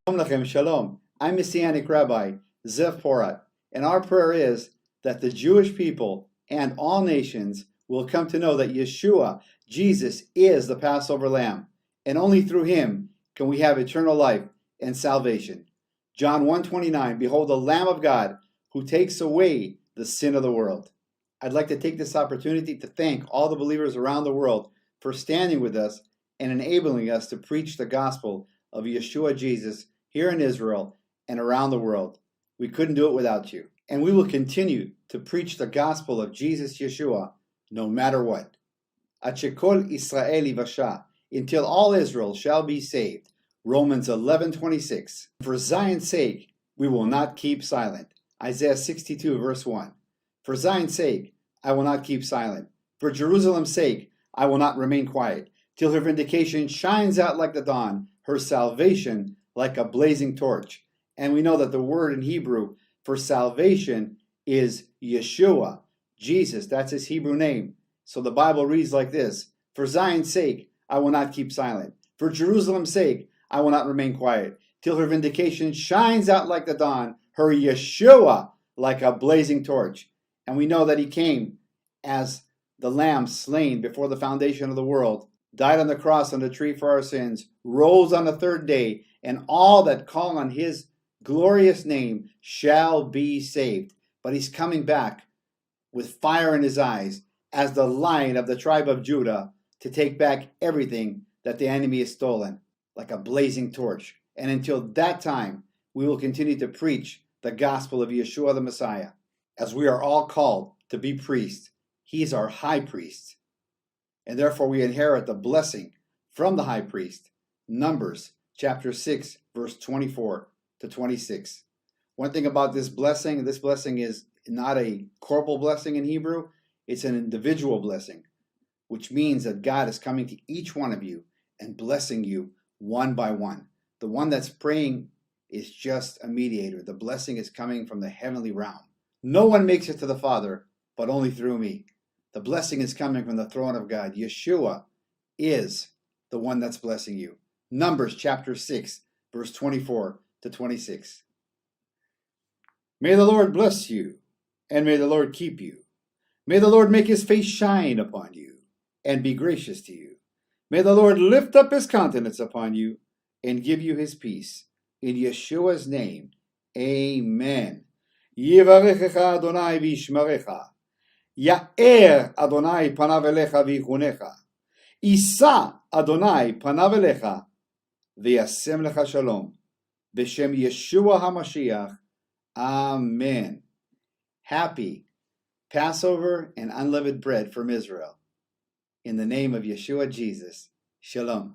Shalom Lechem, Shalom. I'm Messianic Rabbi, Zev Porat, and our prayer is that the Jewish people and all nations will come to know that Yeshua, Jesus, is the Passover Lamb, and only through Him can we have eternal life and salvation. John 1:29, Behold the Lamb of God who takes away the sin of the world. I'd like to take this opportunity to thank all the believers around the world for standing with us and enabling us to preach the gospel of Yeshua Jesus here in Israel and around the world. We couldn't do it without you. And we will continue to preach the gospel of Jesus Yeshua no matter what. Ad shekol Israel yivasha, until all Israel shall be saved. Romans 11:26. For Zion's sake, we will not keep silent. Isaiah 62 verse 1. For Zion's sake, I will not keep silent. For Jerusalem's sake, I will not remain quiet, till her vindication shines out like the dawn, her salvation like a blazing torch. And we know that the word in Hebrew for salvation is Yeshua, Jesus. That's his Hebrew name. So the Bible reads like this: For Zion's sake, I will not keep silent. For Jerusalem's sake, I will not remain quiet, till her vindication shines out like the dawn, her Yeshua like a blazing torch. And we know that he came as the lamb slain before the foundation of the world, died on the cross on the tree for our sins, rose on the third day, and all that call on his glorious name shall be saved. But he's coming back with fire in his eyes as the Lion of the tribe of Judah to take back everything that the enemy has stolen, like a blazing torch. And until that time, we will continue to preach the gospel of Yeshua the Messiah, as we are all called to be priests. He is our high priest, and therefore we inherit the blessing from the high priest. Numbers chapter 6, verse 24 to 26. One thing about this blessing is not a corporal blessing in Hebrew, it's an individual blessing, which means that God is coming to each one of you and blessing you one by one. The one that's praying is just a mediator. The blessing is coming from the heavenly realm. No one makes it to the Father, but only through me. The blessing is coming from the throne of God. Yeshua is the one that's blessing you. Numbers chapter 6, verse 24 to 26. May the Lord bless you, and may the Lord keep you. May the Lord make his face shine upon you, and be gracious to you. May the Lord lift up his countenance upon you, and give you his peace. In Yeshua's name, amen. Yivarechecha Adonai v'yishmerecha. Ya'er Adonai panav elecha v'yichunecha. Isa Adonai panav elecha v'yasem lecha shalom. B'shem Yeshua HaMashiach. Amen. Happy Passover and unleavened bread from Israel. In the name of Yeshua Jesus. Shalom.